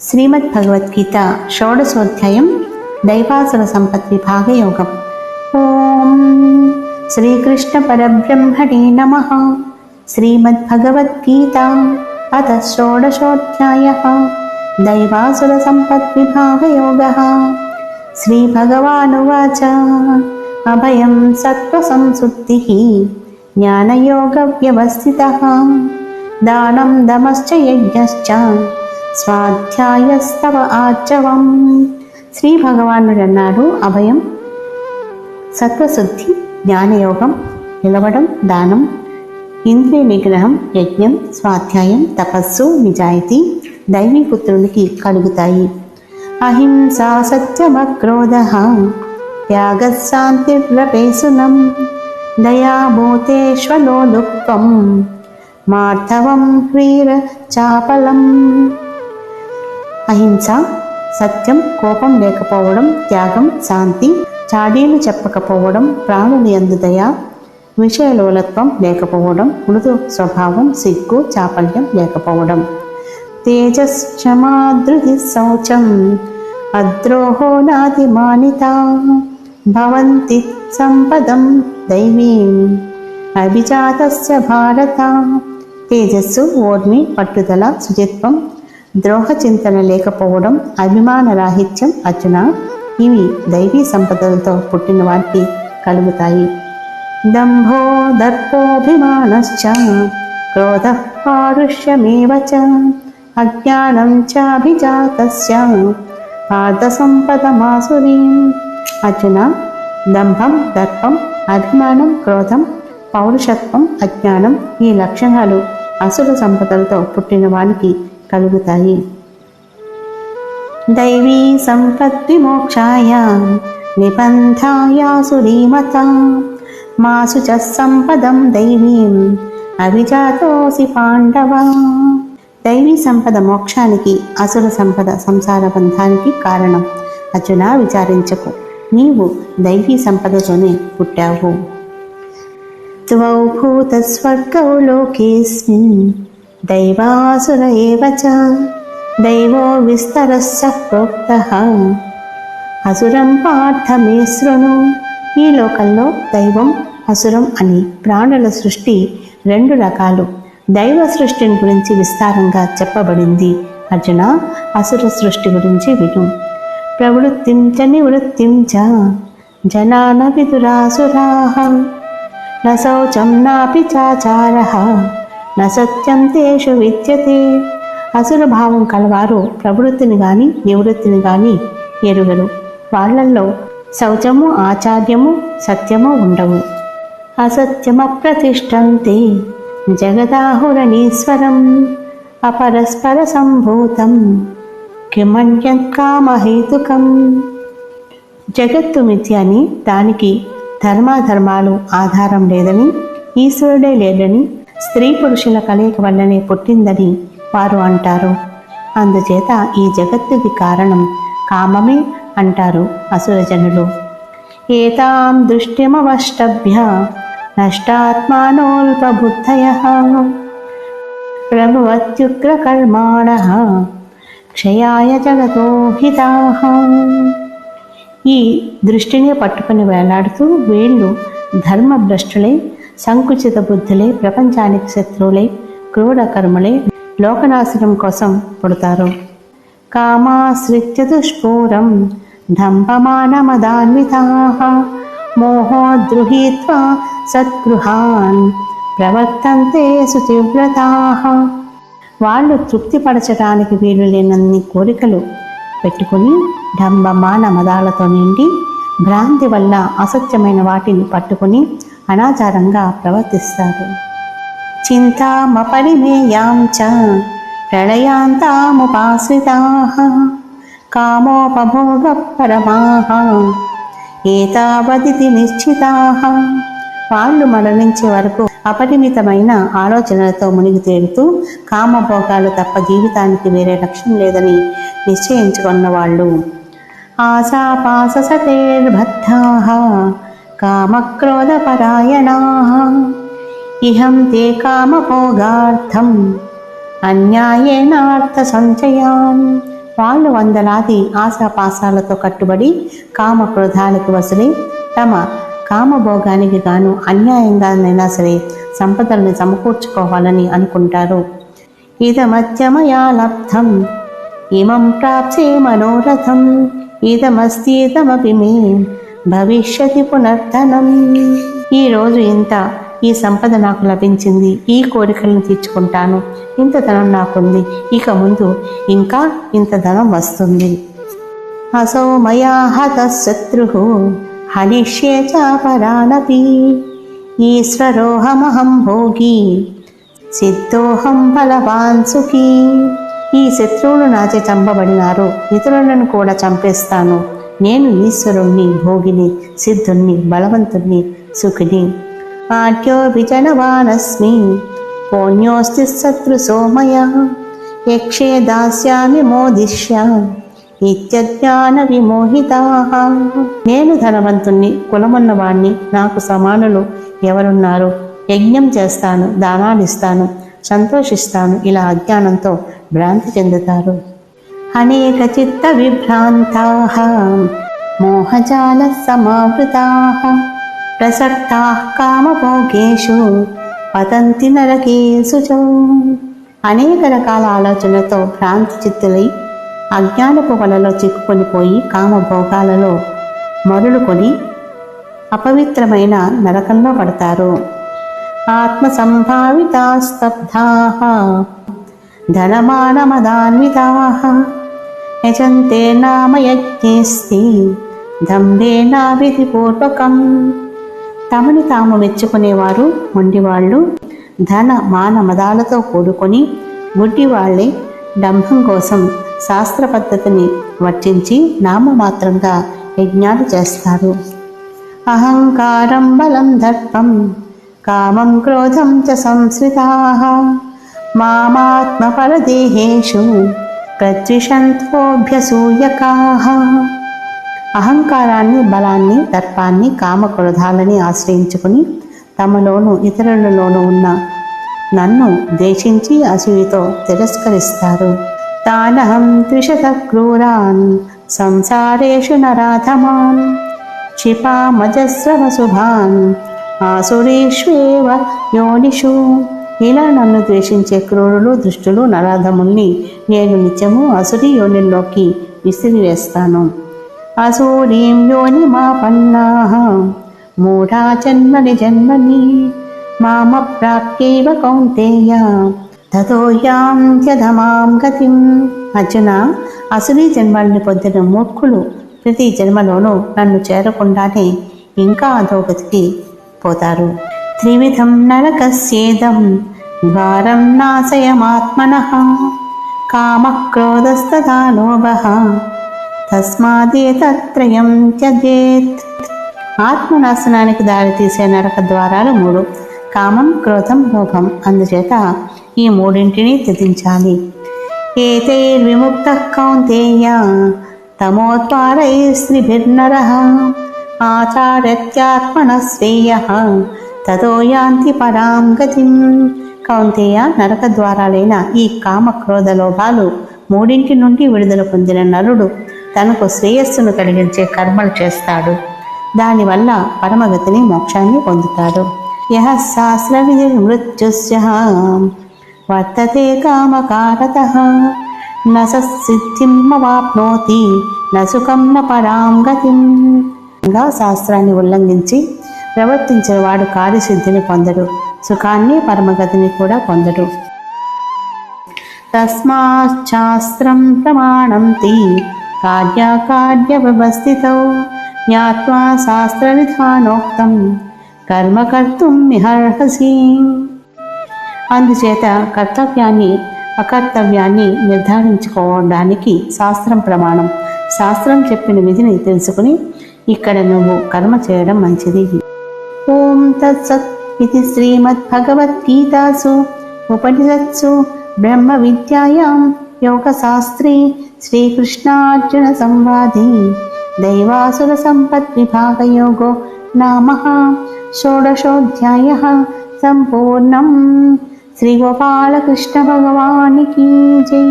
శ్రీమద్భగవద్గీత షోడశోధ్యాయం దైవాసుర సంపద్విభాగయోగం. ఓం శ్రీకృష్ణ పరబ్రహ్మణే నమః. శ్రీమద్భగవద్గీత అథ షోడశోధ్యాయః దైవాసుర సంపద్విభాగయోగః. శ్రీభగవానువాచ అభయం సత్వసంశుద్ధిః జ్ఞానయోగవ్యవస్థితః దానం దమశ్చ యజ్ఞశ్చ స్వాధ్యాయస్తవ ఆర్జవం. శ్రీ భగవానుడు అన్నాడు, అభయం, సత్వశుద్ధి, జ్ఞానయోగం, నిలవడం, దానం, ఇంద్రియ నిగ్రహం, యజ్ఞం, స్వాధ్యాయం, తపస్సు, నిజాయితీ దైవీపుత్రునికి కలుగుతాయి. అహింసా సత్యమక్రోధః త్యాగః శాంతిర్లపేసునం దయాభూతేష్వలోలుప్త్వం మార్ధవం హ్రీర చాపలం. అహింస, సత్యం, కోపం లేకపోవడం, త్యాగం, శాంతి, చాడీలు చెప్పకపోవడం, ప్రాణుని యందు దయ, విషయలోలత్వం లేకపోవడం, మృదు స్వభావం, సిగ్గు, చాపల్యం లేకపోవడం. తేజశ్చమా ధృతి శౌచం అద్రోహో నాతిమానిత భవంతి సంపదం దైవీం అభిజాతస్య భారత. తేజస్సు, ఓర్మి, పట్టుదల, శుచిత్వం, ద్రోహ చింతన లేకపోవడం, అభిమాన రాహిత్యం, అర్జున, ఇవి దైవీ సంపదలతో పుట్టిన వారికి కలుగుతాయి. దంభో దర్పోభిమానశ్చ క్రోధః పారుష్యమేవ చ అజ్ఞానం చాభిజాతస్య పార్థ సంపదమాసురీం. అర్జున, దంభం, దర్పం, అభిమానం, క్రోధం, పౌరుషత్వం, అజ్ఞానం, ఈ లక్షణాలు అసుర సంపదలతో పుట్టిన వానికి కలుగుతాయి. దైవీ సంపత్తి మోక్షాయ నిబంధాయాసురీమత మాసు చ సంపదం దైవీం అభిజాతోసి పాండవ. దైవీ సంపద మోక్షానికి, అసుర సంపద సంసార బంధానికి కారణం. అర్జున, విచారించకు, నీవు దైవీ సంపదతోనే పుట్టావు. ద్వౌ భూత స్వర్గౌ లోకేస్మిన్ దైవాసుర ఏవ చ దైవో విస్తరస్సః ప్రోక్తః అసురం పార్థ మే శృణు. ఈ లోకంలో దైవం, అసురం అని ప్రాణుల సృష్టి రెండు రకాలు. దైవ సృష్టిని గురించి విస్తారంగా చెప్పబడింది. అర్జున, అసుర సృష్టి గురించి విను. ప్రవృత్తిం చ నివృత్తిం చ జనాన విదురాసురాః న శౌచం నాపి చాచారః న సత్యం తేషు విద్యతే. అసుర భావం కలవారు ప్రవృత్తిని గాని నివృత్తిని గాని ఎరుగరు. వాళ్ళల్లో శౌచము, ఆచార్యము, సత్యము ఉండవు. అసత్యమప్రతిష్టంతే జగదాహురణీశ్వరం అపరస్పర సంభూతం కిమన్యత్ కామహేతుకం. జగత్తు మిథ్య అని, దానికి ధర్మాధర్మాలు ఆధారం లేదని, ఈశ్వరుడే లేడని, స్త్రీ పురుషుల కలయిక వల్లనే పుట్టిందని వారు అంటారు. అందుచేత ఈ జగత్తుకి కారణం కామమే అంటారు అసురజనులు. ఏతాం దృష్టిమవష్టభ్య నష్టాత్మానోల్పబుద్ధయః ప్రభువత్యుగ్రకర్మాణః క్షయాయ జగతో హితాః. ఈ దృష్టిని పట్టుకుని వేలాడుతూ వీళ్ళు ధర్మభ్రష్టులై, సంకుచిత బుద్ధులై, ప్రపంచానికి శత్రువులై, క్రూర కర్మలై, లోకనాశనం కోసం పుడతారు. కామాశ్రిత్య దుష్పూరం డంబమానమదాన్వితాః మోహోద్గృహీత్వా సద్గృహాన్ ప్రవర్తంతే శుచివ్రతాః. వాళ్ళు తృప్తిపరచడానికి వీలు లేనన్ని కోరికలు పెట్టుకుని డంబమాన మదాలతో నిండి భ్రాంతి వల్ల అసత్యమైన వాటిని పట్టుకుని అనాచారంగా ప్రవర్తిస్తారు. చింతామపరిమేయాం చ ప్రళయాంతాముపాశ్రితాః కామోపభోగ పరమాః ఏతావదితి నిశ్చితాః. వాళ్ళు మరణించే వరకు అపరిమితమైన ఆలోచనలతో మునిగి తేలుతూ కామభోగాలు తప్ప జీవితానికి వేరే లక్ష్యం లేదని నిశ్చయించుకున్న వాళ్ళు. ఆశాపాససతేర్బద్ధాః కామక్రోధపరాయణాః ఇహం తే కామభోగార్థం అన్యాయేనార్థ సంచయాన్ వాళ్ళు వందలాది ఆశాపాశాలతో కట్టుబడి కామక్రోధాలకు వసులై తమ కామభోగానికి గాను అన్యాయంగానైనా సరే సంపదలను సమకూర్చుకోవాలని అనుకుంటారు. ఇదమత్యమయా లబ్ధం ఇమం ప్రాప్సే మనోరథం ఇదమస్తీతమపి మే భవిష్యతి పునర్ధనం. ఈరోజు ఇంత, ఈ సంపద నాకు లభించింది, ఈ కోరికలను తీర్చుకుంటాను, ఇంత ధనం నాకుంది, ఇక ముందు ఇంకా ఇంత ధనం వస్తుంది. అసౌ మయా హతః శత్రుః హనిష్యే చాపరానపి ఈశ్వరోహమహం భోగి సిద్ధోహం బలవాన్ సుఖీ. ఈ శత్రువులు నాచే చంపబడినారు, ఇతరులను కూడా చంపేస్తాను. నేను ఈశ్వరుణ్ణి, భోగిని, సిద్ధుణ్ణి, బలవంతుణ్ణి, సుఖిని. ఆట్యో విజనవానస్మి పుణ్యోస్తి శత్రుసో మయా యక్షే దాస్యామి మోదిష్య ఇత్యజ్ఞాన విమోహితాః. నేను ధనవంతుణ్ణి, కులమున్నవాణ్ణి, నాకు సమానులు ఎవరున్నారు? యజ్ఞం చేస్తాను, దానాలిస్తాను, సంతోషిస్తాను, ఇలా అజ్ఞానంతో భ్రాంతి చెందుతారు. అనేక చిత్త విభ్రాంతాః మోహజాల సమావృతాః ప్రసక్తాః కామభోగేషు పతంతి నరకేషు చ. అనేక రకాల ఆలోచనలతో భ్రాంతి చిత్తులై అజ్ఞానపు వలలో చిక్కుకొనిపోయి కామభోగాలలో మరులుకొని అపవిత్రమైన నరకంలో పడతారు. ఆత్మ సంభావితా స్తబ్ధాః ధనమానమదాన్వితాః యజంతే నామ యజ్ఞేస్తి దంభేనా విధిపూర్వకం. తమని తాము మెచ్చుకునేవారు మొండివాళ్ళు, ధన మాన మదాలతో కూడుకొని గుడ్డివాళ్లే డంభం కోసం శాస్త్ర పద్ధతిని వర్తించి నామమాత్రంగా యజ్ఞాలు చేస్తారు. అహంకారం బలం దర్పం కామం క్రోధం చ సంశ్రితాః మామాత్మపరదేహేషు ప్రత్విషంతోభ్యసూయకాః. అహంకారాన్ని, బలాన్ని, దర్పాన్ని, కామక్రోధాలని ఆశ్రయించుకుని తమలోనూ ఇతరులలోనూ ఉన్న నన్ను ద్వేషించి అసూయతో తిరస్కరిస్తారు. తానహం ద్విషత క్రూరాన్ సంసారేషు నరాధమాన్ క్షిపామజస్రవశుభాన్ ఆసురీష్వేవ యోనిషు. ఇలా నన్ను ద్వేషించే క్రూరులు, దుష్టులు, నరాధముల్ని నేను నిత్యము అసురీ యోనిల్లోకి విసిరివేస్తాను. అసూరీం యోనిమాపన్నాః మూఢా జన్మని జన్మని మామప్రాప్యైవ కౌంతేయ తతో యాంత్యధమాం గతిం. అర్జున, అసురీ జన్మల్ని పొందిన మూర్ఖులు ప్రతి జన్మలోనూ నన్ను చేరకుండానే ఇంకా అధోగతికి పోతారు. త్రివిధం నరకస్యేదం ద్వారం నాశయమాత్మనః కామః క్రోధస్తథా లోభః తస్మాదేతత్రయం త్యజేత్. ఆత్మనాశనానికి దారితీసే నరక ద్వారాలు 3: కామం, క్రోధం, లోభం. అందుచేత ఈ మూడింటిని త్యజించాలి. ఏతైర్విముక్తః కౌంతేయ తమోద్వారైస్త్రిభిర్నరః ఆచార్యత్యాత్మనః శ్రేయః తతో యాంతి పరాం గతిం. కౌంతేయ, నరక ద్వారాలైన ఈ కామ, క్రోధ, లోభాలు మూడింటి నుండి విడుదల పొందిన నరుడు తనకు శ్రేయస్సును కలిగించే కర్మలు చేస్తాడు. దానివల్ల పరమగతిని, మోక్షాన్ని పొందుతాడు. యః శాస్త్రవిధిర్మృత్యుస్య వర్తతే కామకారతః న సిద్ధిమవాప్నోతి న సుఖం న పరాం గతిం. శాస్త్రాన్ని ఉల్లంఘించి ప్రవర్తించిన వాడు కార్యసిద్ధిని పొందడు, సుఖాన్ని, పరమగతిని కూడా పొందడు. తస్మాచ్ఛాస్త్రం ప్రమాణంతి కార్యాకార్య వ్యవస్థితౌ జ్ఞాత్వా శాస్త్ర విధానోక్తం కర్మ కర్తుం మిహర్హసి. అందుచేత కర్తవ్యాన్ని, అకర్తవ్యాన్ని నిర్ధారించుకోవడానికి శాస్త్రం ప్రమాణం. శాస్త్రం చెప్పిన విధిని తెలుసుకుని ఇక్కడ నువ్వు కర్మ చేయడం మంచిది. ఓం తత్సత్. ఇది శ్రీమద్భగవద్గీతాసు ఉపనిషత్సు బ్రహ్మ విద్యాయాం యోగశాస్త్రే శ్రీకృష్ణార్జున సంవాదే దైవాసుర సంపద్ విభాగయోగో నామః షోడశోऽధ్యాయః సంపూర్ణం. శ్రీ గోపాలకృష్ణ భగవానికి జై.